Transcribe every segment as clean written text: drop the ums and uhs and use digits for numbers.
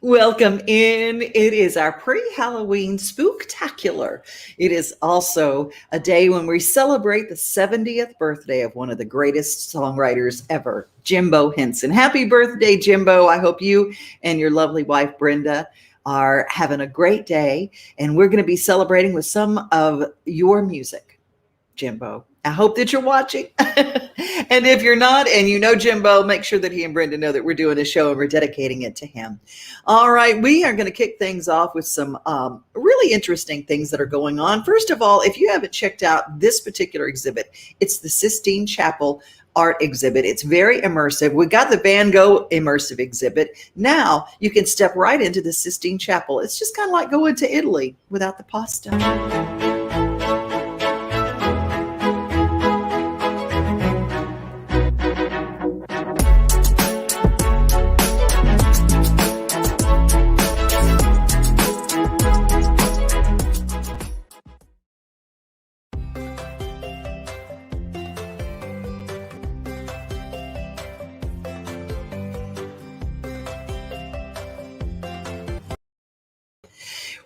Welcome in. It is our pre-Halloween spooktacular. It is also a day when we celebrate the 70th birthday of one of the greatest songwriters ever, Jimbeau Hinson. Happy birthday, Jimbeau. I hope you and your lovely wife, Brenda, are having a great day. And we're going to be celebrating with some of your music, Jimbeau. I hope that you're watching. And if you're not, and you know Jimbeau, make sure that he and Brenda know that we're doing a show and we're dedicating it to him. All right, we are going to kick things off with some really interesting things that are going on. First of all, if you haven't checked out this particular exhibit, it's the Sistine Chapel art exhibit. It's very immersive. We got the Van Gogh immersive exhibit. Now you can step right into the Sistine Chapel. It's just kind of like going to Italy without the pasta.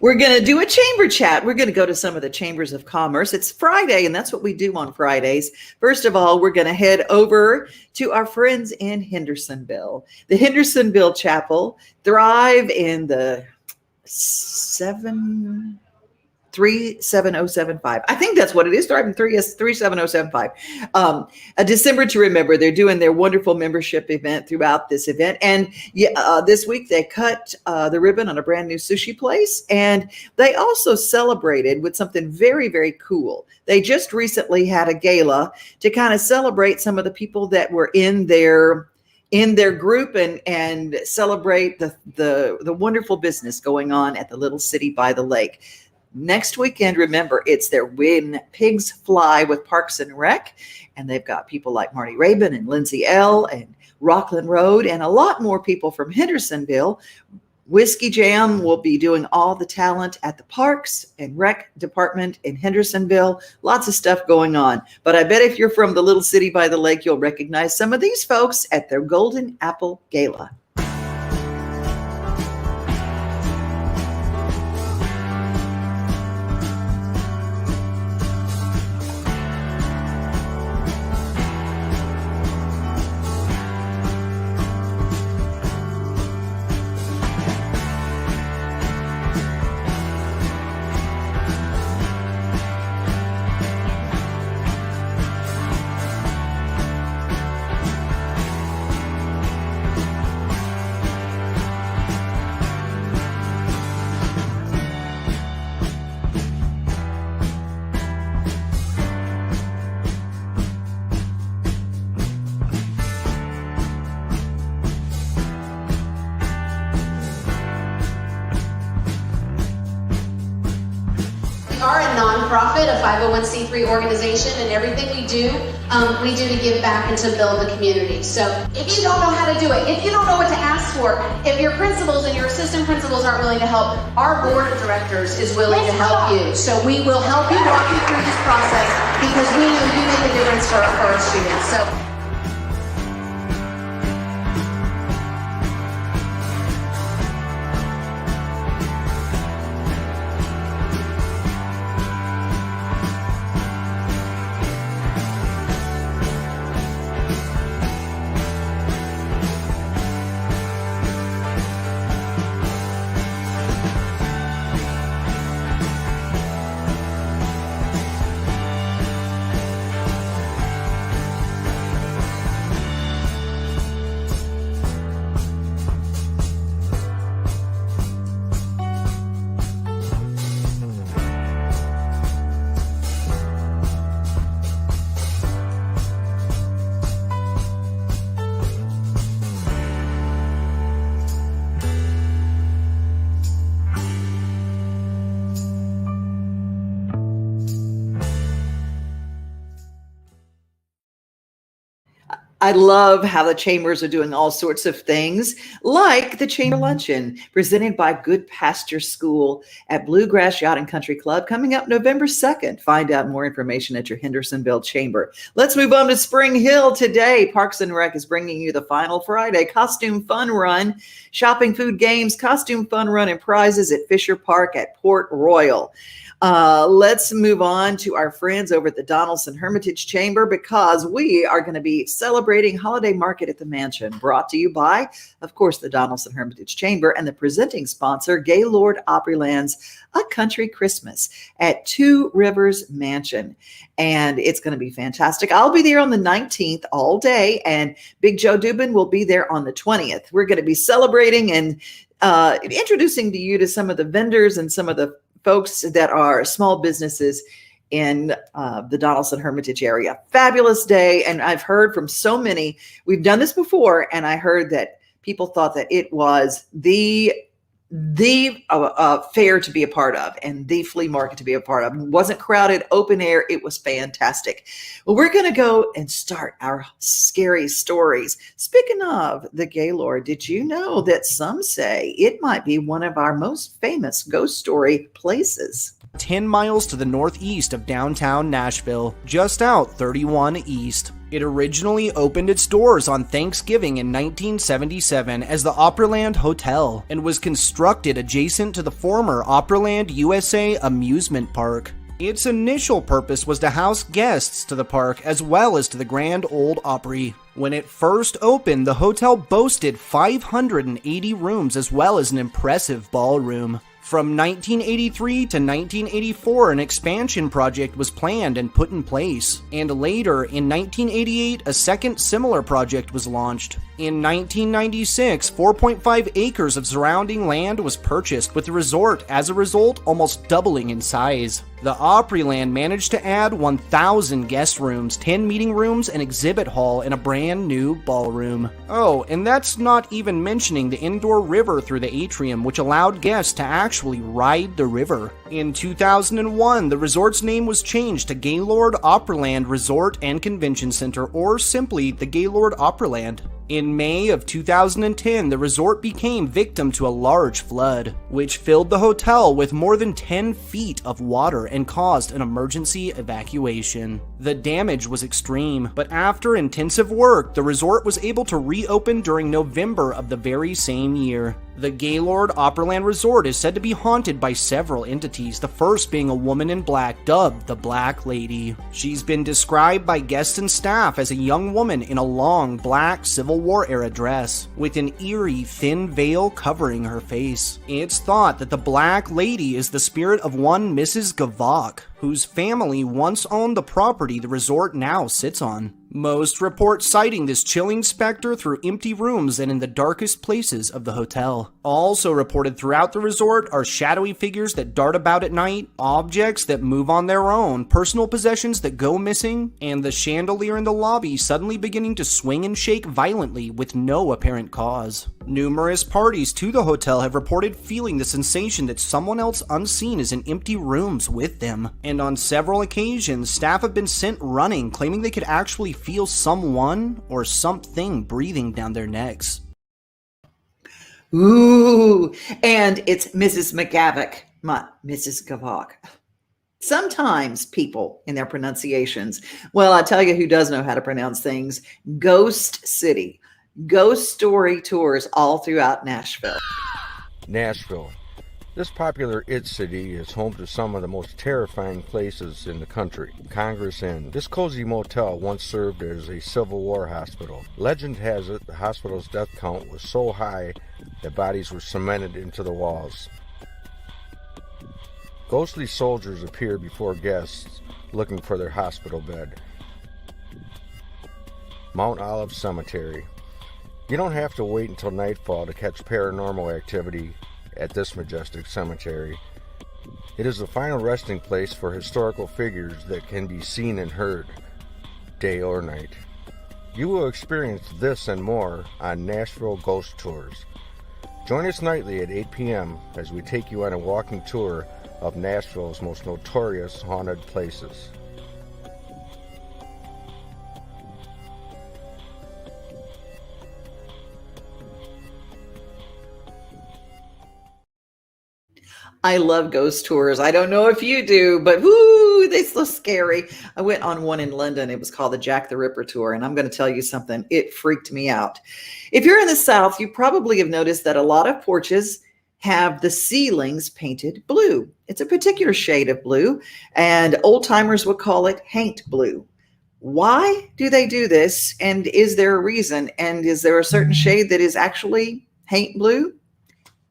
We're going to do a chamber chat. We're going to go to some of the chambers of commerce. It's Friday, and that's what we do on Fridays. First of all, we're going to head over to our friends in Hendersonville. The Hendersonville Chapel thrive in the 37075. I think that's what it is. Thriving 37075. December to Remember. They're doing their wonderful membership event throughout this event. And this week they cut the ribbon on a brand new sushi place. And they also celebrated with something very, very cool. They just recently had a gala to kind of celebrate some of the people that were in their group and celebrate the wonderful business going on at the little city by the lake. Next weekend, remember, it's their When Pigs Fly with Parks and Rec. And they've got people like Marty Rabin and Lindsay L. and Rockland Road and a lot more people from Hendersonville. Whiskey Jam will be doing all the talent at the Parks and Rec department in Hendersonville. Lots of stuff going on. But I bet if you're from the little city by the lake, you'll recognize some of these folks at their Golden Apple Gala. Are a nonprofit, a 501c3 organization, and everything we do to give back and to build the community. So if you don't know how to do it, if you don't know what to ask for, if your principals and your assistant principals aren't willing to help, our board of directors is willing to help you. So we will help you walk you through this process because we know you make a difference for our students. So. I love how the chambers are doing all sorts of things, like the Chamber Luncheon presented by Good Pasture School at Bluegrass Yacht and Country Club coming up November 2nd. Find out more information at your Hendersonville Chamber. Let's move on to Spring Hill today. Parks and Rec is bringing you the final Friday Costume Fun Run, shopping, food, games, costume fun run, and prizes at Fisher Park at Port Royal. Let's move on to our friends over at the Donaldson Hermitage Chamber, because we are going to be celebrating Holiday Market at the Mansion, brought to you by, of course, the Donaldson Hermitage Chamber and the presenting sponsor, Gaylord Opryland's A Country Christmas at Two Rivers Mansion. And it's going to be fantastic. I'll be there on the 19th all day, and Big Joe Dubin will be there on the 20th. We're going to be celebrating and introducing to you to some of the vendors and some of the folks that are small businesses in the Donaldson Hermitage area. Fabulous day. And I've heard from so many, we've done this before, and I heard that people thought that it was the fair to be a part of and the flea market to be a part of. It wasn't crowded, open air. It was fantastic. Well, we're going to go and start our scary stories. Speaking of the Gaylord, did you know that some say it might be one of our most famous ghost story places? 10 miles to the northeast of downtown Nashville, just out 31 East. It originally opened its doors on Thanksgiving in 1977 as the Opryland Hotel and was constructed adjacent to the former Opryland USA amusement park. Its initial purpose was to house guests to the park as well as to the Grand Ole Opry. When it first opened, the hotel boasted 580 rooms as well as an impressive ballroom. From 1983 to 1984, an expansion project was planned and put in place, and later, in 1988, a second similar project was launched. In 1996, 4.5 acres of surrounding land was purchased, with the resort, as a result, almost doubling in size. The Opryland managed to add 1,000 guest rooms, 10 meeting rooms, an exhibit hall, and a brand new ballroom. Oh, and that's not even mentioning the indoor river through the atrium, which allowed guests to actually ride the river. In 2001, the resort's name was changed to Gaylord Opryland Resort and Convention Center, or simply the Gaylord Opryland. In May of 2010, the resort became victim to a large flood, which filled the hotel with more than 10 feet of water and caused an emergency evacuation. The damage was extreme, but after intensive work, the resort was able to reopen during November of the very same year. The Gaylord Opryland Resort is said to be haunted by several entities, the first being a woman in black dubbed the Black Lady. She's been described by guests and staff as a young woman in a long black Civil War-era dress, with an eerie thin veil covering her face. It's thought that the Black Lady is the spirit of one Mrs. Gavok, whose family once owned the property the resort now sits on. Most report citing this chilling specter through empty rooms and in the darkest places of the hotel. Also reported throughout the resort are shadowy figures that dart about at night, objects that move on their own, personal possessions that go missing, and the chandelier in the lobby suddenly beginning to swing and shake violently with no apparent cause. Numerous parties to the hotel have reported feeling the sensation that someone else unseen is in empty rooms with them, and on several occasions, staff have been sent running, claiming they could actually feel someone or something breathing down their necks. Ooh, and it's Mrs. McGavock, not Mrs. Gavok. Sometimes people in their pronunciations, well, I tell you who does know how to pronounce things, Ghost City. Ghost story tours all throughout Nashville. Nashville. This popular IT city is home to some of the most terrifying places in the country. Congress Inn. This cozy motel once served as a Civil War hospital. Legend has it the hospital's death count was so high that bodies were cemented into the walls. Ghostly soldiers appear before guests looking for their hospital bed. Mount Olive Cemetery. You don't have to wait until nightfall to catch paranormal activity at this majestic cemetery. It is the final resting place for historical figures that can be seen and heard, day or night. You will experience this and more on Nashville Ghost Tours. Join us nightly at 8 p.m. as we take you on a walking tour of Nashville's most notorious haunted places. I love ghost tours. I don't know if you do, but woo, they're so scary. I went on one in London. It was called the Jack the Ripper tour. And I'm going to tell you something. It freaked me out. If you're in the South, you probably have noticed that a lot of porches have the ceilings painted blue. It's a particular shade of blue, and old timers would call it haint blue. Why do they do this? And is there a reason? And is there a certain shade that is actually haint blue?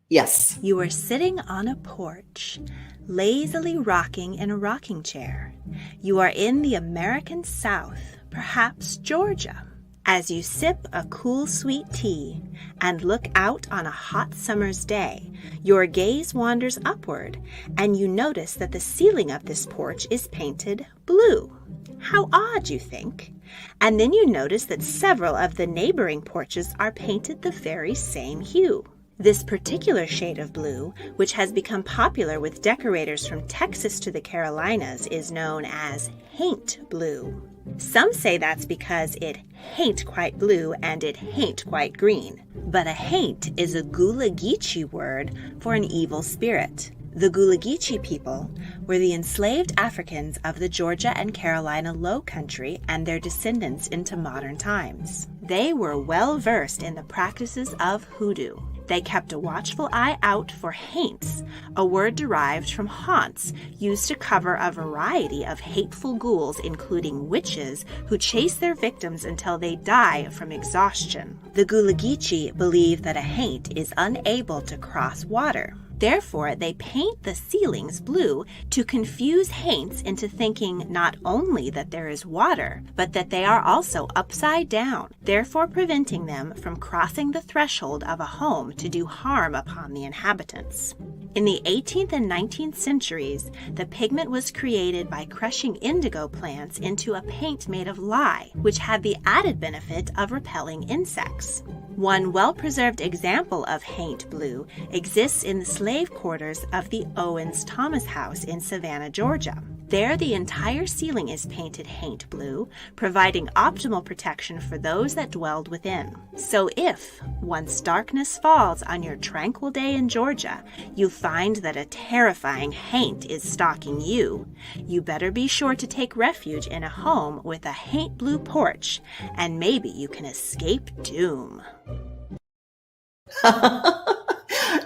Yes. You are sitting on a porch, lazily rocking in a rocking chair. You are in the American South, perhaps Georgia. As you sip a cool sweet tea and look out on a hot summer's day, your gaze wanders upward and you notice that the ceiling of this porch is painted blue. How odd, you think. And then you notice that several of the neighboring porches are painted the very same hue. This particular shade of blue, which has become popular with decorators from Texas to the Carolinas, is known as haint blue. Some say that's because it hain't quite blue and it hain't quite green. But a haint is a Gullah Geechee word for an evil spirit. The Gullah Geechee people were the enslaved Africans of the Georgia and Carolina Low Country and their descendants into modern times. They were well versed in the practices of hoodoo. They kept a watchful eye out for haints, a word derived from haunts, used to cover a variety of hateful ghouls, including witches, who chase their victims until they die from exhaustion. The Gullah Geechee believe that a haint is unable to cross water. Therefore, they paint the ceilings blue to confuse haints into thinking not only that there is water, but that they are also upside down, therefore preventing them from crossing the threshold of a home to do harm upon the inhabitants. In the 18th and 19th centuries, the pigment was created by crushing indigo plants into a paint made of lye, which had the added benefit of repelling insects. One well-preserved example of haint blue exists in the slave quarters of the Owens Thomas House in Savannah, Georgia. There, the entire ceiling is painted haint blue, providing optimal protection for those that dwelled within. So if, once darkness falls on your tranquil day in Georgia, you find that a terrifying haint is stalking you, you better be sure to take refuge in a home with a haint blue porch, and maybe you can escape doom.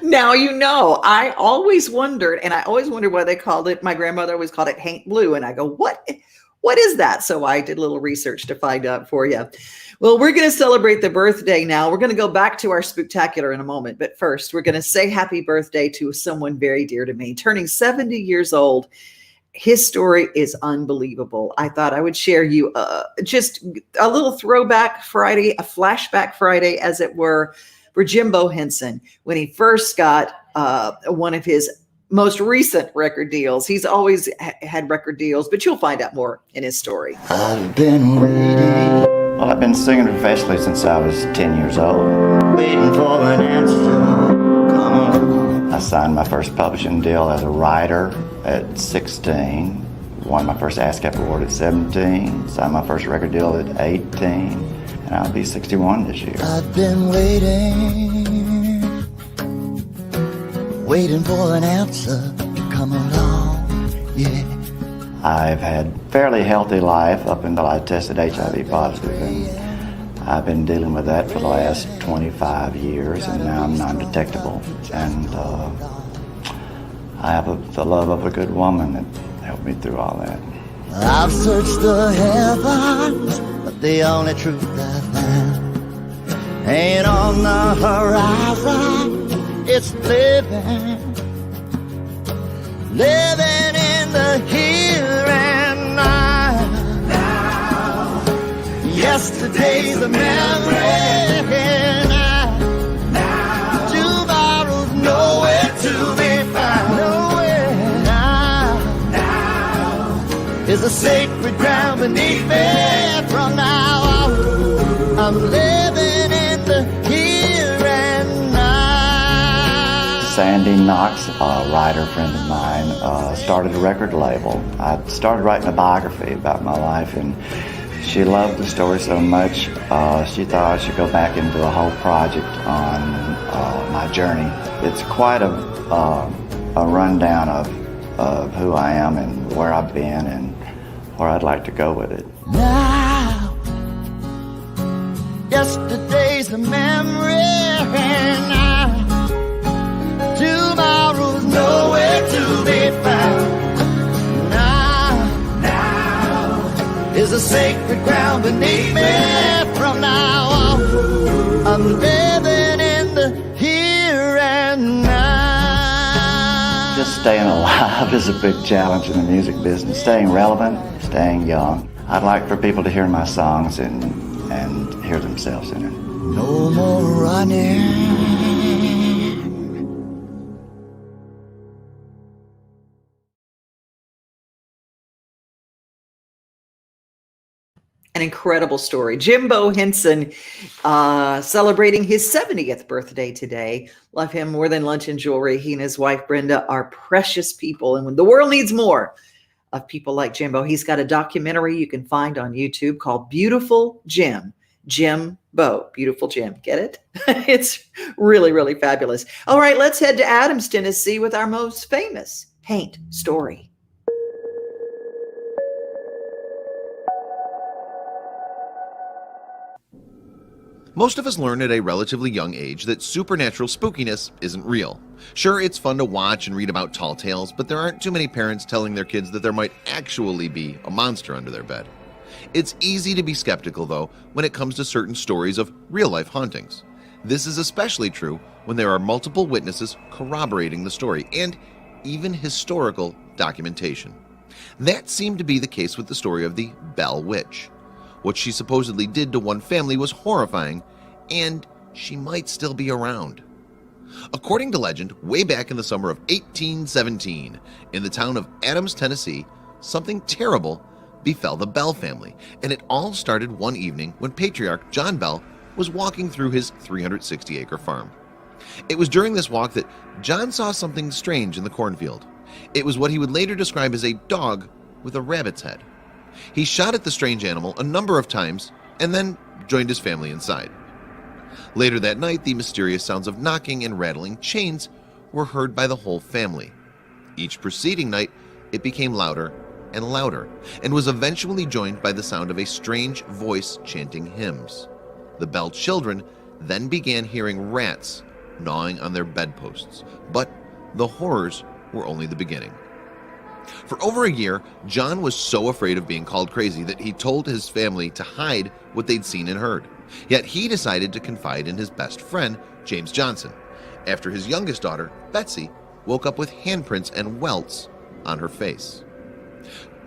Now you know. I always wondered why they called it, my grandmother always called it haint blue. And I go, what is that? So I did a little research to find out for you. Well, we're going to celebrate the birthday now. We're going to go back to our spooktacular in a moment. But first, we're going to say happy birthday to someone very dear to me, turning 70 years old. His story is unbelievable. I thought I would share you just a little throwback Friday, a flashback Friday, as it were, for Jimbeau Hinson when he first got one of his most recent record deals. He's always had record deals, but you'll find out more in his story. I've been waiting. Well, I've been singing professionally since I was 10 years old. Waiting for an answer. Come on. I signed my first publishing deal as a writer at 16. Won my first ASCAP award at 17. Signed my first record deal at 18. And I'll be 61 this year. I've been waiting for an answer to come along, yeah. I've had a fairly healthy life up until I tested HIV positive, and I've been dealing with that for the last 25 years, and now I'm non-detectable. And I have the love of a good woman that helped me through all that. I've searched the heavens, but the only truth I found ain't on the horizon. It's living in the here and now. Yesterday's a memory now. Tomorrow's nowhere to be found. Nowhere now. Is a sacred ground beneath me. From now on, I'm living in the here and now. Sandy Knox, a writer friend of mine, started a record label. I started writing a biography about my life, and she loved the story so much, she thought I should go back and do a whole project on my journey. It's quite a a rundown of who I am and where I've been and where I'd like to go with it. Now, yesterday's a memory, and now, tomorrow's nowhere to be found. Now is a sacred ground beneath me. From now on, I'm living in the here and now. Just staying alive is a big challenge in the music business. Staying relevant, staying young. I'd like for people to hear my songs and hear themselves in it. No more running. An incredible story. Jimbeau Hinson celebrating his 70th birthday today. Love him more than lunch and jewelry. He and his wife, Brenda, are precious people. And when the world needs more of people like Jimbeau, he's got a documentary you can find on YouTube called Beautiful Jim. Jimbeau, Beautiful Jim. Get it? It's really, really fabulous. All right, let's head to Adams, Tennessee with our most famous paint story. Most of us learn at a relatively young age that supernatural spookiness isn't real. Sure, it's fun to watch and read about tall tales, but there aren't too many parents telling their kids that there might actually be a monster under their bed. It's easy to be skeptical, though, when it comes to certain stories of real-life hauntings. This is especially true when there are multiple witnesses corroborating the story, and even historical documentation. That seemed to be the case with the story of the Bell Witch. What she supposedly did to one family was horrifying, and she might still be around. According to legend, way back in the summer of 1817, in the town of Adams, Tennessee, something terrible befell the Bell family, and it all started one evening when patriarch John Bell was walking through his 360-acre farm. It was during this walk that John saw something strange in the cornfield. It was what he would later describe as a dog with a rabbit's head. He shot at the strange animal a number of times and then joined his family inside. Later that night, the mysterious sounds of knocking and rattling chains were heard by the whole family. Each preceding night, it became louder and louder and was eventually joined by the sound of a strange voice chanting hymns. The Bell children then began hearing rats gnawing on their bedposts, but the horrors were only the beginning. For over a year, John was so afraid of being called crazy that he told his family to hide what they'd seen and heard. Yet he decided to confide in his best friend, James Johnson, after his youngest daughter, Betsy, woke up with handprints and welts on her face.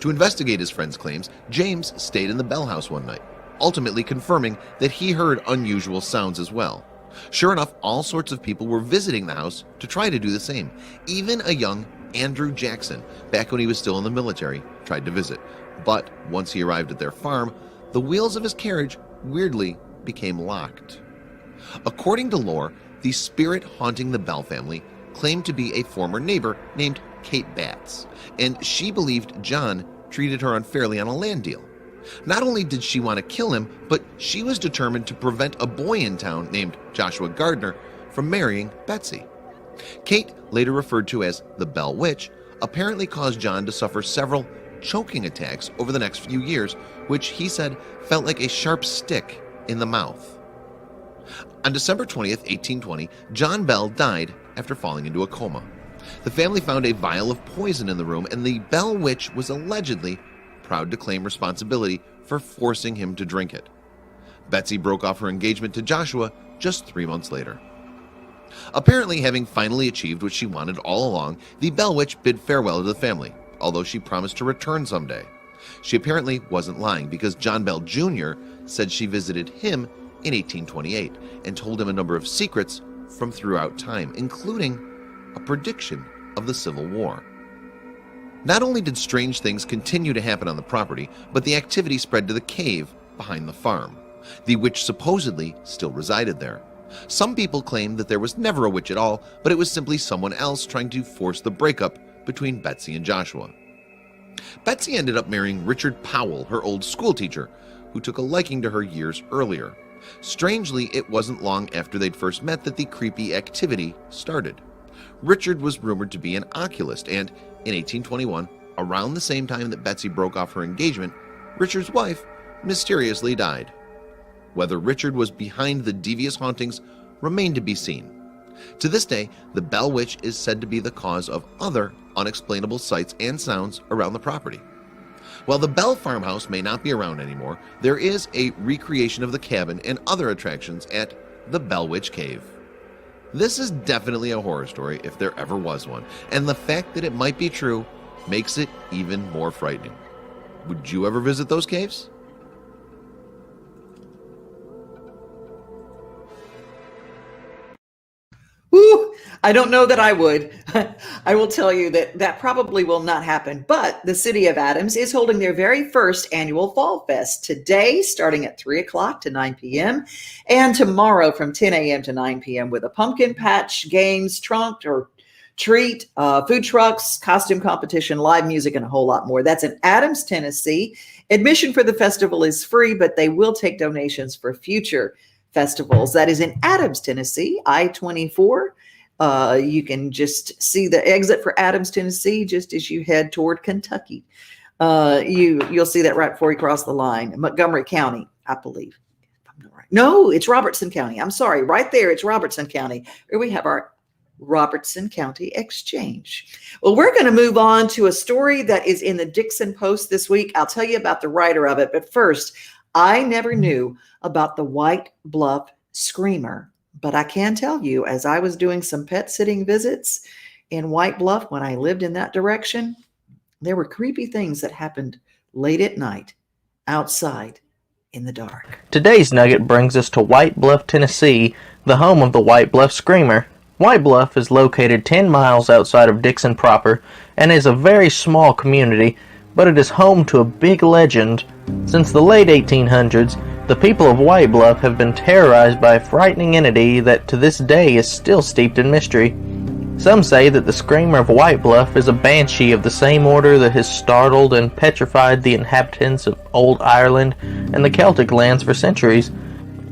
To investigate his friend's claims, James stayed in the Bell house one night, ultimately confirming that he heard unusual sounds as well. Sure enough, all sorts of people were visiting the house to try to do the same. Even a young Andrew Jackson, back when he was still in the military, tried to visit. But once he arrived at their farm, the wheels of his carriage weirdly became locked. According to lore, the spirit haunting the Bell family claimed to be a former neighbor named Kate Batts, and she believed John treated her unfairly on a land deal. Not only did she want to kill him, but she was determined to prevent a boy in town named Joshua Gardner from marrying Betsy. Kate, later referred to as the Bell Witch, apparently caused John to suffer several choking attacks over the next few years, which he said felt like a sharp stick in the mouth. On December 20th, 1820, John Bell died after falling into a coma. The family found a vial of poison in the room, and the Bell Witch was allegedly proud to claim responsibility for forcing him to drink it. Betsy broke off her engagement to Joshua just 3 months later. Apparently, having finally achieved what she wanted all along, the Bell Witch bid farewell to the family, although she promised to return someday. She apparently wasn't lying, because John Bell Jr. said she visited him in 1828 and told him a number of secrets from throughout time, including a prediction of the Civil War. Not only did strange things continue to happen on the property, but the activity spread to the cave behind the farm. The witch supposedly still resided there. Some people claim that there was never a witch at all, but it was simply someone else trying to force the breakup between Betsy and Joshua. Betsy ended up marrying Richard Powell, her old schoolteacher, who took a liking to her years earlier. Strangely, it wasn't long after they'd first met that the creepy activity started. Richard was rumored to be an oculist, and in 1821, around the same time that Betsy broke off her engagement, Richard's wife mysteriously died. Whether Richard was behind the devious hauntings remained to be seen. To this day, the Bell Witch is said to be the cause of other unexplainable sights and sounds around the property. While the Bell farmhouse may not be around anymore, there is a recreation of the cabin and other attractions at the Bell Witch Cave. This is definitely a horror story if there ever was one, and the fact that it might be true makes it even more frightening. Would you ever visit those caves? Woo! I don't know that I would. I will tell you that probably will not happen. But the city of Adams is holding their very first annual Fall Fest today, starting at 3 o'clock to 9 p.m. and tomorrow from 10 a.m. to 9 p.m. with a pumpkin patch, games, trunk or treat, food trucks, costume competition, live music, and a whole lot more. That's in Adams, Tennessee. Admission for the festival is free, but they will take donations for future festivals. That is in Adams, Tennessee, I-24. You can just see the exit for Adams, Tennessee, just as you head toward Kentucky. You'll see that right before you cross the line. Montgomery County, I believe. No, it's Robertson County. I'm sorry. Right there, it's Robertson County. Here we have our Robertson County Exchange. Well, we're going to move on to a story that is in the Dixon Post this week. I'll tell you about the writer of it. But first, I never knew about the White Bluff Screamer. But I can tell you, as I was doing some pet sitting visits in White Bluff when I lived in that direction, there were creepy things that happened late at night outside in the dark. Today's nugget brings us to White Bluff, Tennessee, the home of the White Bluff Screamer. White Bluff is located 10 miles outside of Dixon proper and is a very small community, but it is home to a big legend. Since the late 1800s, the people of White Bluff have been terrorized by a frightening entity that to this day is still steeped in mystery. Some say that the Screamer of White Bluff is a banshee of the same order that has startled and petrified the inhabitants of Old Ireland and the Celtic lands for centuries.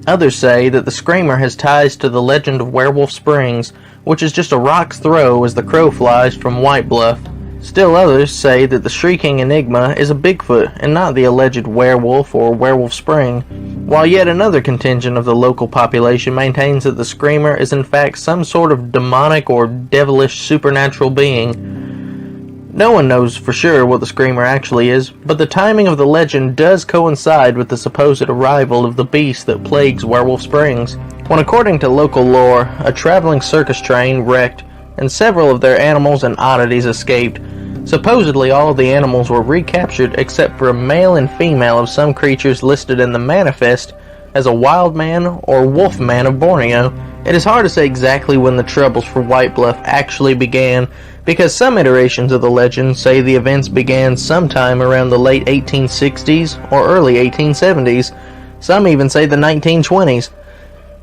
Others say that the Screamer has ties to the legend of Werewolf Springs, which is just a rock's throw as the crow flies from White Bluff. Still others say that the shrieking enigma is a Bigfoot and not the alleged werewolf or Werewolf Spring, while yet another contingent of the local population maintains that the Screamer is in fact some sort of demonic or devilish supernatural being. No one knows for sure what the Screamer actually is, but the timing of the legend does coincide with the supposed arrival of the beast that plagues Werewolf Springs, when according to local lore, a traveling circus train wrecked and several of their animals and oddities escaped. Supposedly all of the animals were recaptured except for a male and female of some creatures listed in the manifest as a wild man or wolf man of Borneo. It is hard to say exactly when the troubles for White Bluff actually began, because some iterations of the legend say the events began sometime around the late 1860s or early 1870s. Some even say the 1920s.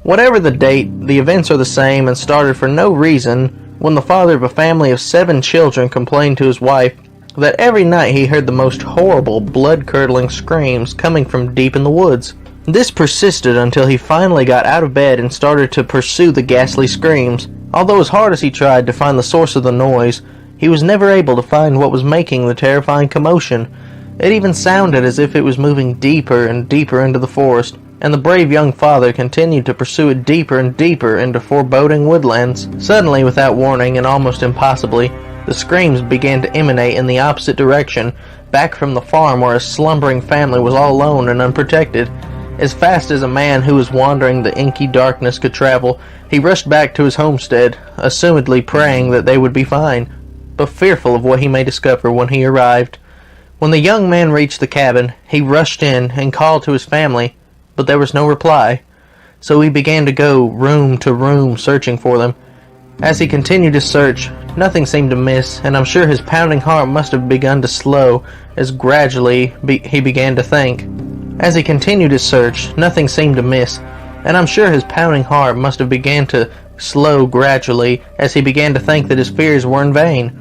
Whatever the date, the events are the same and started for no reason when the father of a family of 7 children complained to his wife that every night he heard the most horrible, blood-curdling screams coming from deep in the woods. This persisted until he finally got out of bed and started to pursue the ghastly screams. Although as hard as he tried to find the source of the noise, he was never able to find what was making the terrifying commotion. It even sounded as if it was moving deeper and deeper into the forest, and the brave young father continued to pursue it deeper and deeper into foreboding woodlands. Suddenly, without warning and almost impossibly, the screams began to emanate in the opposite direction, back from the farm where a slumbering family was all alone and unprotected. As fast as a man who was wandering the inky darkness could travel, he rushed back to his homestead, assumedly praying that they would be fine, but fearful of what he may discover when he arrived. When the young man reached the cabin, he rushed in and called to his family, but there was no reply, so he began to go room to room searching for them. As he continued his search, nothing seemed to miss, and I'm sure his pounding heart must have begun to slow as gradually he began to think. As he continued his search, nothing seemed to miss, and I'm sure his pounding heart must have begun to slow gradually as he began to think that his fears were in vain.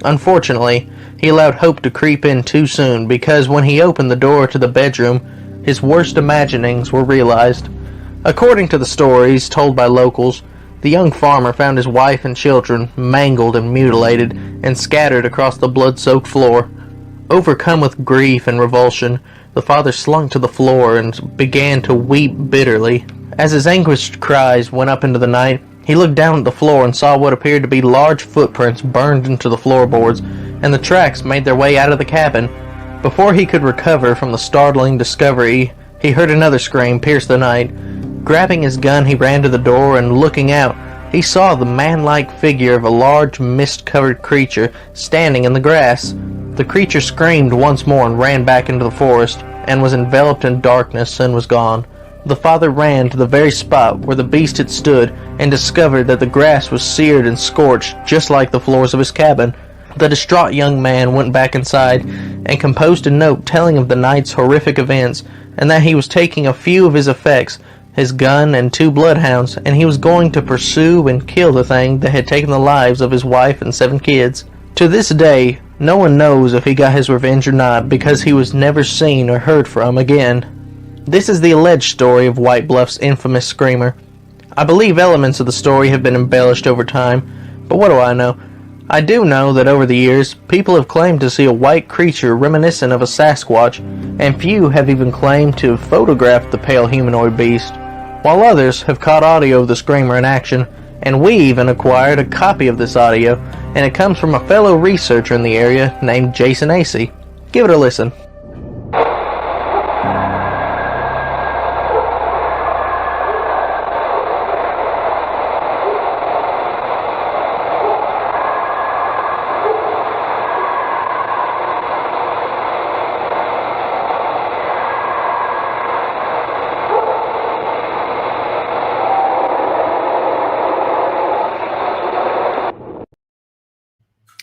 Unfortunately, he allowed hope to creep in too soon, because when he opened the door to the bedroom, his worst imaginings were realized. According to the stories told by locals, the young farmer found his wife and children mangled and mutilated and scattered across the blood-soaked floor. Overcome with grief and revulsion, the father slunk to the floor and began to weep bitterly. As his anguished cries went up into the night, he looked down at the floor and saw what appeared to be large footprints burned into the floorboards, and the tracks made their way out of the cabin. Before he could recover from the startling discovery, he heard another scream pierce the night. Grabbing his gun, he ran to the door, and looking out, he saw the man-like figure of a large, mist-covered creature standing in the grass. The creature screamed once more and ran back into the forest, and was enveloped in darkness and was gone. The father ran to the very spot where the beast had stood, and discovered that the grass was seared and scorched just like the floors of his cabin. The distraught young man went back inside and composed a note telling of the night's horrific events, and that he was taking a few of his effects, his gun and 2 bloodhounds, and he was going to pursue and kill the thing that had taken the lives of his wife and 7 kids. To this day, no one knows if he got his revenge or not, because he was never seen or heard from again. This is the alleged story of White Bluff's infamous screamer. I believe elements of the story have been embellished over time, but what do I know? I do know that over the years, people have claimed to see a white creature reminiscent of a Sasquatch, and few have even claimed to have photographed the pale humanoid beast, while others have caught audio of the screamer in action, and we even acquired a copy of this audio, and it comes from a fellow researcher in the area named Jason Acey. Give it a listen.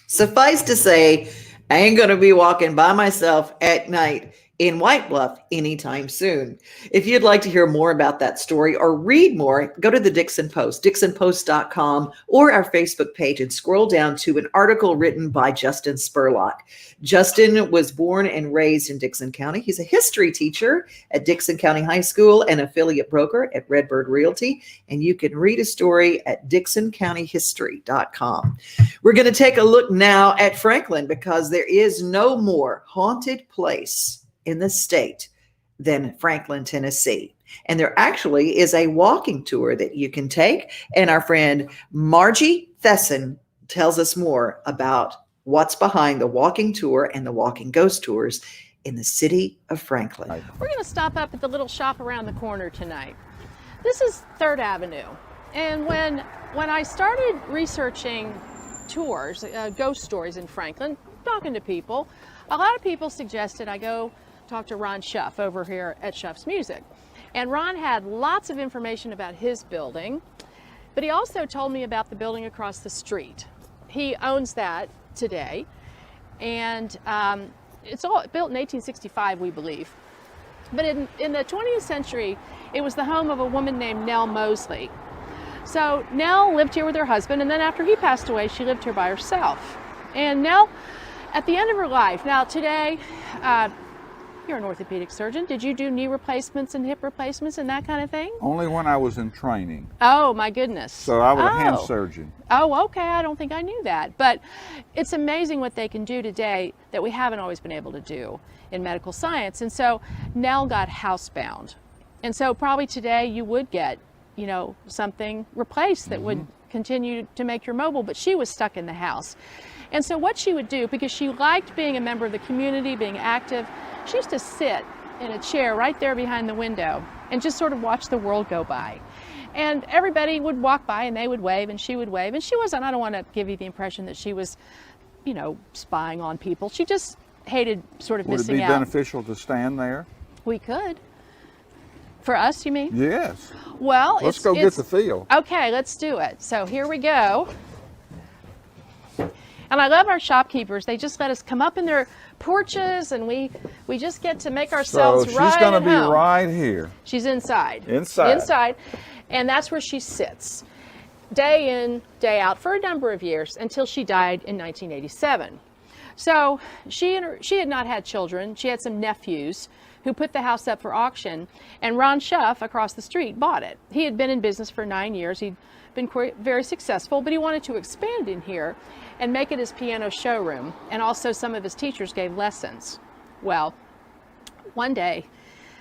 Suffice to say, I ain't going to be walking by myself at night in White Bluff anytime soon. If you'd like to hear more about that story or read more, go to the Dixon Post, dixonpost.com, or our Facebook page, and scroll down to an article written by Justin Spurlock. Justin was born and raised in Dickson County. He's a history teacher at Dickson County High School and affiliate broker at Redbird Realty. And you can read a story at dixoncountyhistory.com. We're going to take a look now at Franklin, because there is no more haunted place in the state than Franklin, Tennessee. And there actually is a walking tour that you can take. And our friend Margie Thesson tells us more about what's behind the walking tour and the walking ghost tours in the city of Franklin. We're going to stop up at the little shop around the corner tonight. This is 3rd Avenue. And when I started researching tours, ghost stories in Franklin, talking to people, a lot of people suggested I go talk to Ron Schuff over here at Schuff's Music. And Ron had lots of information about his building, but he also told me about the building across the street. He owns that today, and it's all built in 1865, we believe. But in the 20th century, it was the home of a woman named Nell Mosley. So Nell lived here with her husband, and then after he passed away, she lived here by herself. And Nell, at the end of her life, now today, you're an orthopedic surgeon. Did you do knee replacements and hip replacements and that kind of thing? Only when I was in training. Oh, my goodness. So I was a hand surgeon. Oh, okay. I don't think I knew that. But it's amazing what they can do today that we haven't always been able to do in medical science. And so Nell got housebound. And so probably today you would get, you know, something replaced that would continue to make her mobile, but she was stuck in the house. And so what she would do, because she liked being a member of the community, being active, she used to sit in a chair right there behind the window and just sort of watch the world go by. And everybody would walk by and they would wave and she would wave. And she wasn't, I don't want to give you the impression that she was, you know, spying on people. She just hated sort of missing out. Would it be beneficial to stand there? We could. For us, you mean? Yes. Well, let's go get the feel. Okay, let's do it. So here we go. And I love our shopkeepers. They just let us come up in their porches, and we just get to make ourselves right at home. So she's going to be right here. She's inside. Inside. And that's where she sits, day in, day out, for a number of years, until she died in 1987. So she had not had children. She had some nephews who put the house up for auction, and Ron Schuff across the street bought it. He had been in business for 9 years. He'd been very successful, but he wanted to expand in here and make it his piano showroom. And also some of his teachers gave lessons. Well, one day,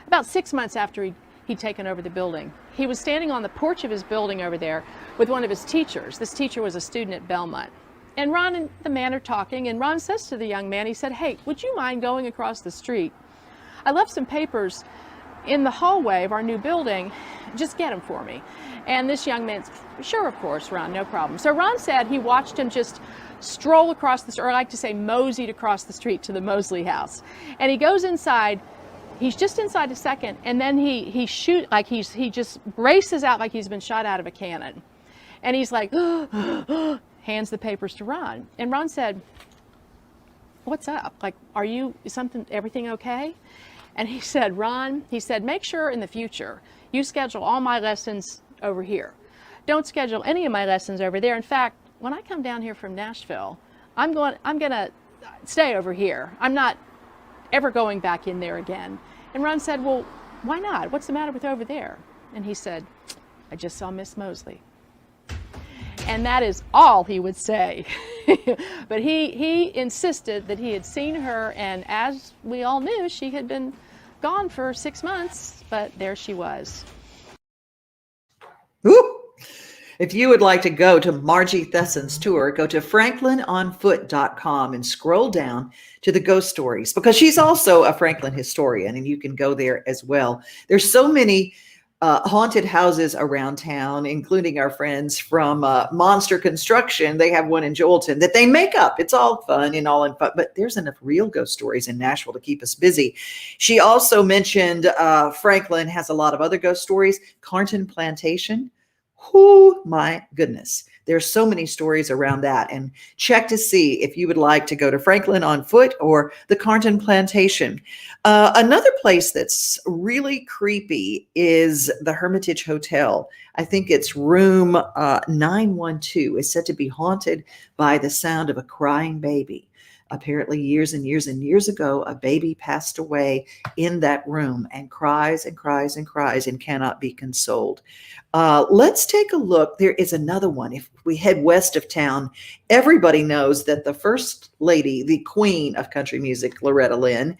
about 6 months after he'd taken over the building, he was standing on the porch of his building over there with one of his teachers. This teacher was a student at Belmont. And Ron and the man are talking, and Ron says to the young man, he said, "Hey, would you mind going across the street? I left some papers in the hallway of our new building. Just get them for me." And this young man, "Sure, of course, Ron, no problem." So Ron said he watched him just stroll across the street, or I like to say moseyed across the street to the Mosley house. And he goes inside. He's just inside a second, and then he just races out like he's been shot out of a cannon. And he's like, hands the papers to Ron. And Ron said, "What's up? Like, everything okay?" And he said, "Ron," he said, "make sure in the future you schedule all my lessons over here. Don't schedule any of my lessons over there. In fact, when I come down here from Nashville, I'm gonna stay over here. I'm not ever going back in there again." And Ron said, "Well, why not? What's the matter with over there?" And he said, "I just saw Miss Mosley." And that is all he would say. But he insisted that he had seen her, and as we all knew, she had been gone for 6 months, but there she was. Ooh. If you would like to go to Margie Thesson's tour, go to franklinonfoot.com and scroll down to the ghost stories, because she's also a Franklin historian, and you can go there as well. There's so many haunted houses around town, including our friends from Monster Construction. They have one in Joelton that they make up. It's all fun and all in fun, but there's enough real ghost stories in Nashville to keep us busy. She also mentioned Franklin has a lot of other ghost stories. Carnton Plantation. Oh my goodness. There's so many stories around that. And check to see if you would like to go to Franklin on Foot or the Carnton Plantation. Another place that's really creepy is the Hermitage Hotel. I think it's room 912 is said to be haunted by the sound of a crying baby. Apparently years and years and years ago, a baby passed away in that room and cries and cries and cries and cannot be consoled. Let's take a look. There is another one. If we head west of town, everybody knows that the first lady, the queen of country music, Loretta Lynn,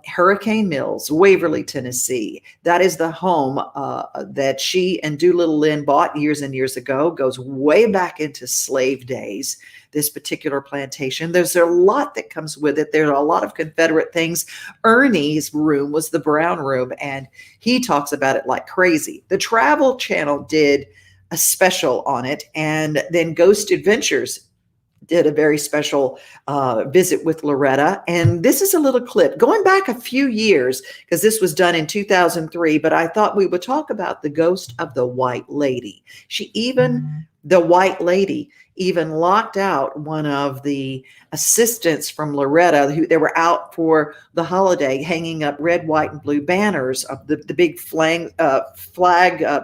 Hurricane Mills, Waverly, Tennessee. That is the home that she and Doolittle Lynn bought years and years ago. Goes way back into slave days, this particular plantation. There's a lot that comes with it. There are a lot of Confederate things. Ernie's room was the Brown room, and he talks about it like crazy. The Travel Channel did a special on it, and then Ghost Adventures did a very special visit with Loretta. And this is a little clip going back a few years, because this was done in 2003, but I thought we would talk about the ghost of the White Lady. The White Lady even locked out one of the assistants from Loretta, who they were out for the holiday, hanging up red, white, and blue banners of the big flag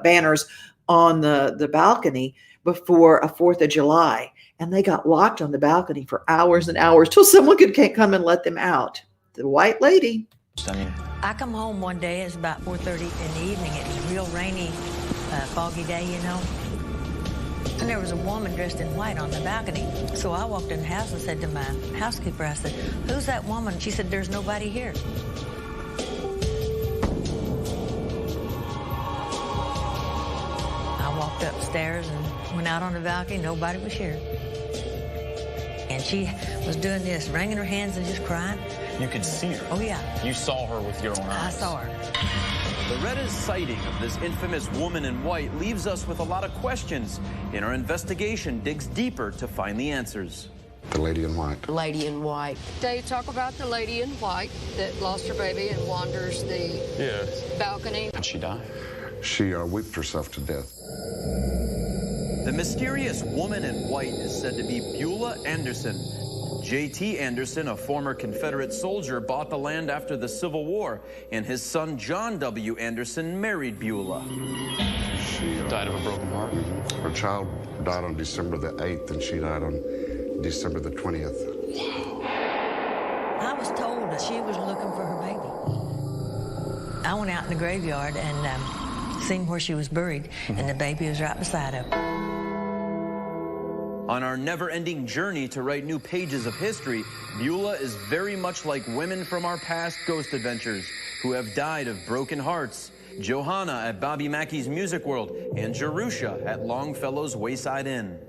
banners on the balcony before a 4th of July. And they got locked on the balcony for hours and hours till someone could come and let them out. The White Lady. I come home one day, it's about 4:30 in the evening. It was a real rainy, foggy day, you know. And there was a woman dressed in white on the balcony. So I walked in the house and said to my housekeeper, I said, "Who's that woman?" She said, "There's nobody here." I walked upstairs and went out on the balcony. Nobody was here. And she was doing this, wringing her hands and just crying. You could see her? Oh, yeah. You saw her with your own eyes? I saw her. Loretta's sighting of this infamous woman in white leaves us with a lot of questions, and our investigation digs deeper to find the answers. The lady in white. The lady in white. Dave, talk about the lady in white that lost her baby and wanders the balcony. How'd she die? She whipped herself to death. The mysterious woman in white is said to be Beulah Anderson. J.T. Anderson, a former Confederate soldier, bought the land after the Civil War, and his son John W. Anderson married Beulah. She died of a broken heart. Her child died on December the 8th, and she died on December the 20th. Wow. I was told that she was looking for her baby. I went out in the graveyard, and seen where she was buried, and the baby was right beside her. On our never-ending journey to write new pages of history, Beulah is very much like women from our past ghost adventures who have died of broken hearts. Johanna at Bobby Mackey's Music World and Jerusha at Longfellow's Wayside Inn.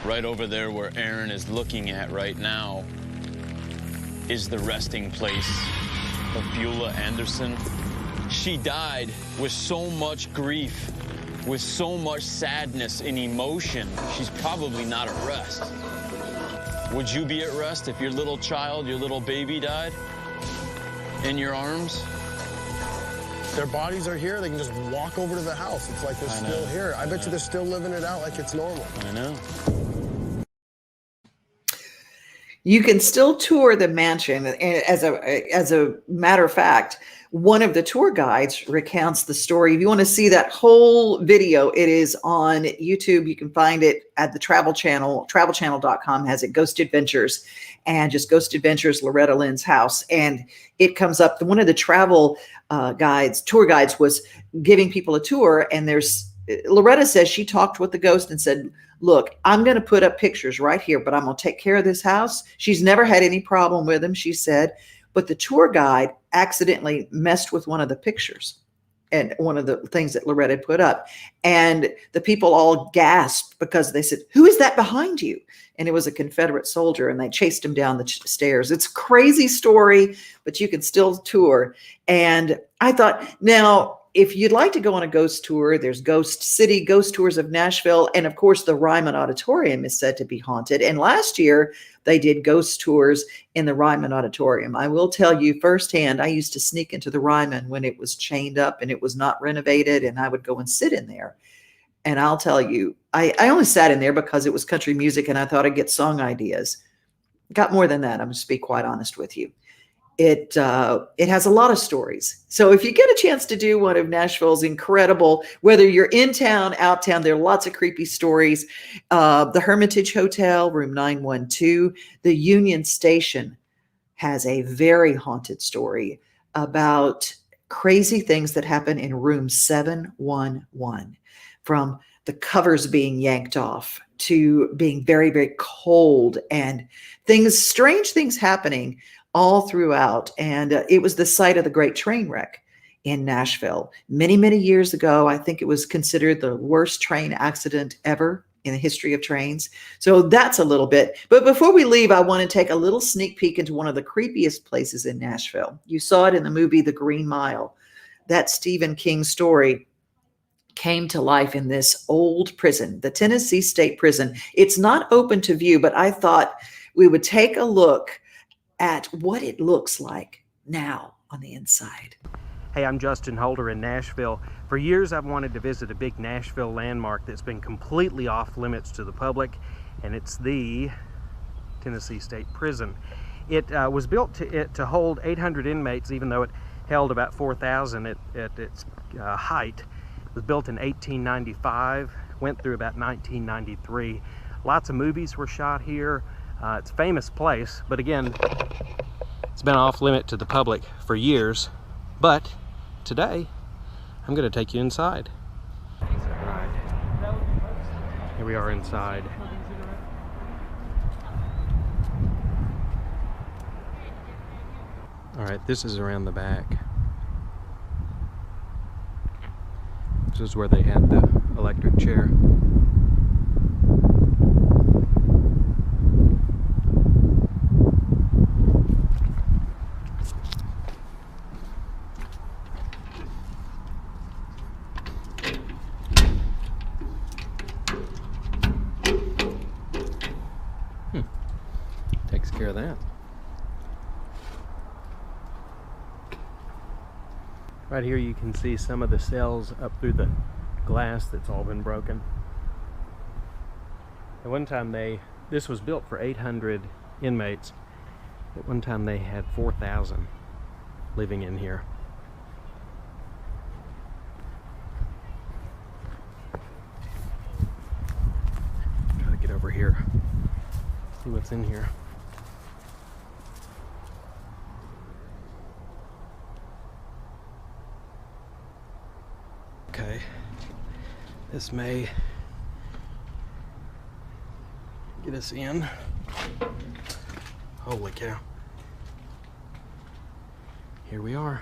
Right over there where Aaron is looking at right now is the resting place of Beulah Anderson. She died with so much grief, with so much sadness and emotion. She's probably not at rest. Would you be at rest if your little child, your little baby died in your arms? Their bodies are here. They can just walk over to the house. It's like they're still here. I bet you they're still living it out like it's normal. I know. You can still tour the mansion. As a matter of fact, one of the tour guides recounts the story. If you want to see that whole video, it is on YouTube. You can find it at the Travel Channel. Travelchannel.com has it, Ghost Adventures, and just Ghost Adventures, Loretta Lynn's house. And it comes up. One of the tour guides was giving people a tour, and Loretta says she talked with the ghost and said, look, I'm going to put up pictures right here, but I'm going to take care of this house. She's never had any problem with them, she said. But the tour guide accidentally messed with one of the pictures and one of the things that Loretta put up. And the people all gasped because they said, who is that behind you? And it was a Confederate soldier, and they chased him down the stairs. It's a crazy story, but you can still tour. And I thought, now, if you'd like to go on a ghost tour, there's Ghost City, Ghost Tours of Nashville, and of course the Ryman Auditorium is said to be haunted. And last year they did ghost tours in the Ryman Auditorium. I will tell you firsthand, I used to sneak into the Ryman when it was chained up and it was not renovated, and I would go and sit in there. And I'll tell you, I only sat in there because it was country music and I thought I'd get song ideas. Got more than that, I'm just be quite honest with you. It has a lot of stories. So if you get a chance to do one of Nashville's incredible, whether you're in town, out town, there are lots of creepy stories. The Hermitage Hotel, room 912, the Union Station has a very haunted story about crazy things that happen in room 711, from the covers being yanked off to being very, very cold, and strange things happening all throughout. And it was the site of the great train wreck in Nashville many, many years ago. I think it was considered the worst train accident ever in the history of trains. So that's a little bit. But before we leave, I want to take a little sneak peek into one of the creepiest places in Nashville. You saw it in the movie The Green Mile. That Stephen King story came to life in this old prison, the Tennessee State Prison. It's not open to view, but I thought we would take a look at what it looks like now on the inside. Hey, I'm Justin Holder in Nashville. For years I've wanted to visit a big Nashville landmark that's been completely off limits to the public, and it's the Tennessee State Prison. It was built to hold 800 inmates, even though it held about 4,000 at its height. It was built in 1895, went through about 1993. Lots of movies were shot here. It's a famous place, but again, it's been off limit to the public for years. But today, I'm going to take you inside. Right. Here we are inside. All right, this is around the back. This is where they had the electric chair. Takes care of that. Right here you can see some of the cells up through the glass that's all been broken. At one time this was built for 800 inmates. At one time they had 4,000 living in here. Try to get over here, see what's in here. This may get us in. Holy cow. Here we are.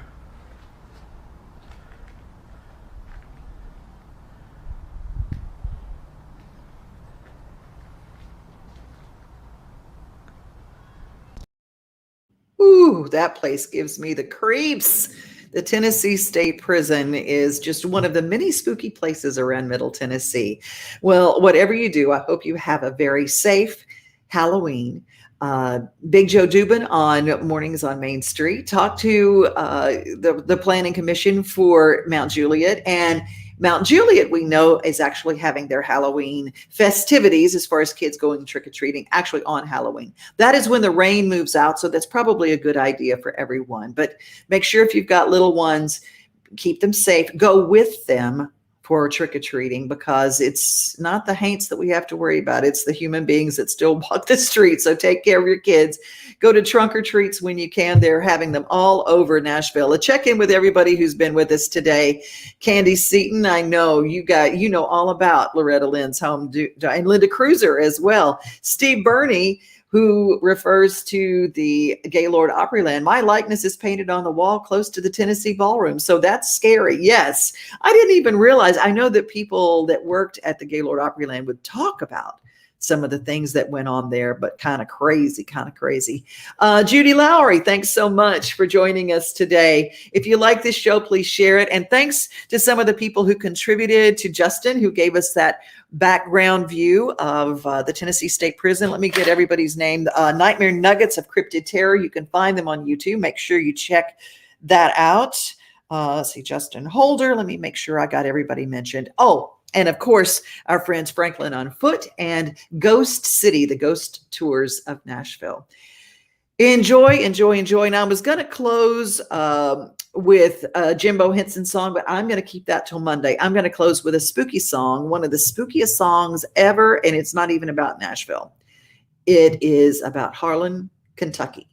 Ooh, that place gives me the creeps. The Tennessee State Prison is just one of the many spooky places around Middle Tennessee. Well, whatever you do, I hope you have a very safe Halloween. Big Joe Dubin on Mornings on Main Street talked to the Planning Commission for Mount Juliet, and Mount Juliet, we know, is actually having their Halloween festivities as far as kids going trick-or-treating actually on Halloween. That is when the rain moves out, so that's probably a good idea for everyone. But make sure if you've got little ones, keep them safe. Go with them for trick-or-treating, because it's not the haints that we have to worry about. It's the human beings that still walk the streets. So take care of your kids. Go to trunk or treats when you can. They're having them all over Nashville. A check in with everybody who's been with us today. Candy Seaton, I know you know all about Loretta Lynn's home, and Linda Cruiser as well. Steve Burney, who refers to the Gaylord Opryland. My likeness is painted on the wall close to the Tennessee Ballroom. So that's scary. Yes. I didn't even realize. I know that people that worked at the Gaylord Opryland would talk about some of the things that went on there, but kind of crazy. Judy Lowry, thanks so much for joining us today. If you like this show, please share it. And thanks to some of the people who contributed, to Justin, who gave us that background view of the Tennessee State Prison. Let me get everybody's name. Nightmare Nuggets of Cryptid Terror. You can find them on YouTube. Make sure you check that out. Let's see, Justin Holder. Let me make sure I got everybody mentioned. Oh, and of course, our friends Franklin on Foot and Ghost City, the ghost tours of Nashville. Enjoy. Now, I was going to close with a Jimbeau Hinson song, but I'm going to keep that till Monday. I'm going to close with a spooky song, one of the spookiest songs ever, and it's not even about Nashville. It is about Harlan, Kentucky.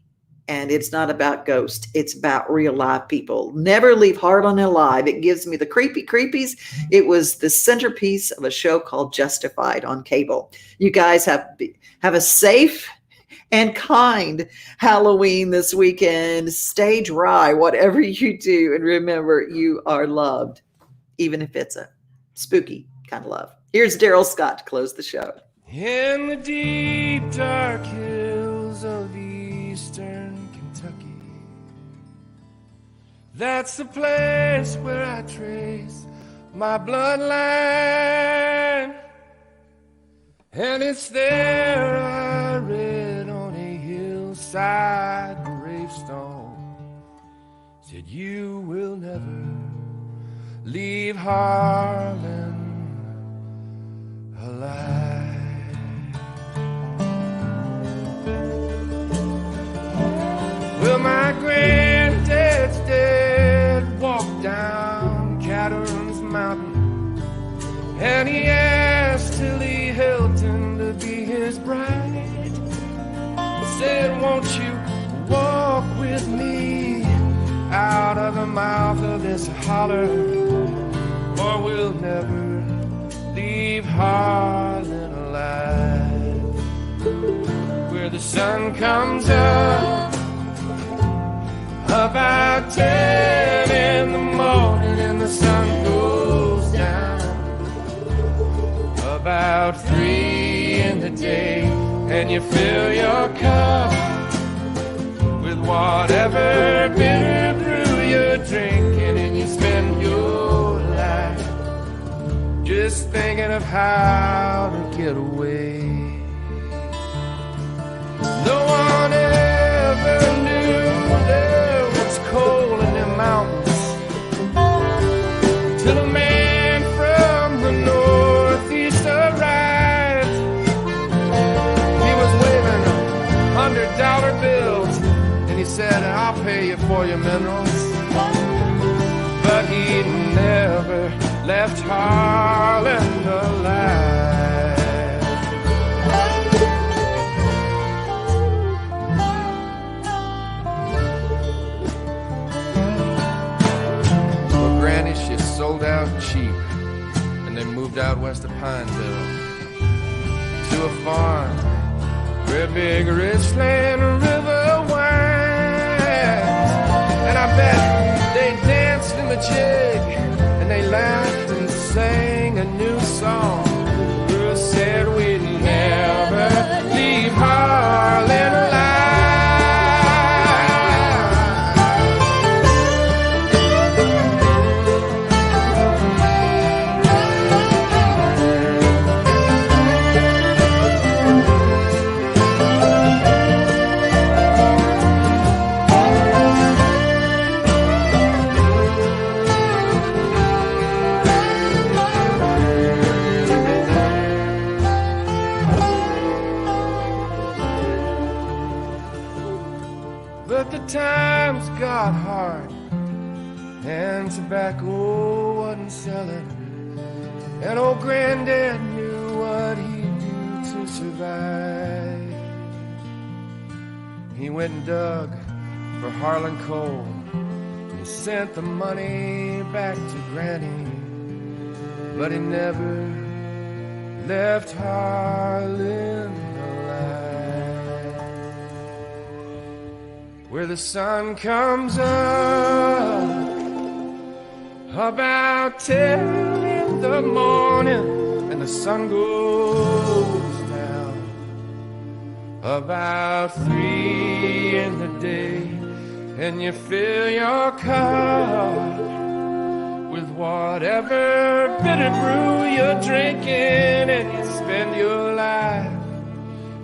And it's not about ghosts. It's about real live people. Never leave Harlan alive. It gives me the creepies. It was the centerpiece of a show called Justified on cable. You guys have a safe and kind Halloween this weekend. Stay dry, whatever you do. And remember, you are loved, even if it's a spooky kind of love. Here's Daryl Scott to close the show. In the deep, dark hills of eastern Kentucky, that's the place where I trace my bloodline. And it's there I read on a hillside gravestone, said you will never leave Harlan alive. Well, my granddad's dead, walked down Caterham's Mountain, and he asked Tilly Hilton to be his bride. Said, won't you walk with me out of the mouth of this holler, or we'll never leave Harlan alive. Where the sun comes up about 10 in the morning and the sun goes down about 3 in the day, and you fill your cup with whatever bitter brew you're drinking, and you spend your life just thinking of how to get away. No one ever knew there was coal in the mountains till a man from the northeast arrived. He was waving $100 bills, and he said, I'll pay you for your minerals. But he never left Harlan alive. Well, Granny, she sold out cheap, and they moved moved out west of Pineville to a farm where big Richland River winds. And I bet they danced in the jig and they laughed and sang a new song. Who said we'd never leave Harlan alive. Times got hard and tobacco wasn't selling, and old granddad knew what he'd do to survive. He went and dug for Harlan coal. He sent the money back to Granny, but he never left Harlan where the sun comes up about 10 in the morning and the sun goes down about 3 in the day, and you fill your cup with whatever bitter brew you're drinking, and you spend your life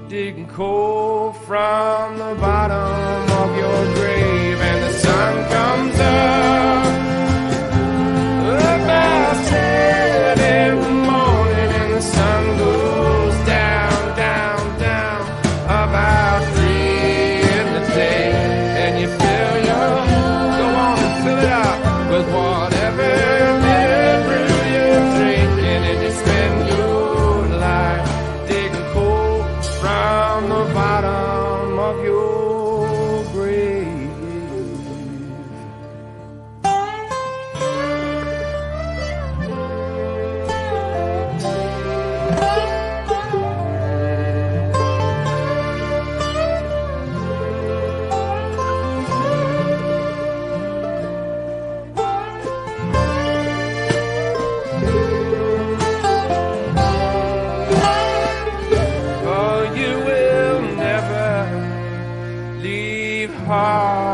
digging coal from the bottom of your grave. And the sun comes up about 10 in the morning, and the sun goes down, down, down about 3 in the day, and you fill your, go on and fill it up with whatever bitter brew you're drinking, and you spend your life digging coal from the bottom of your grave. Oh, you will never leave Harlan.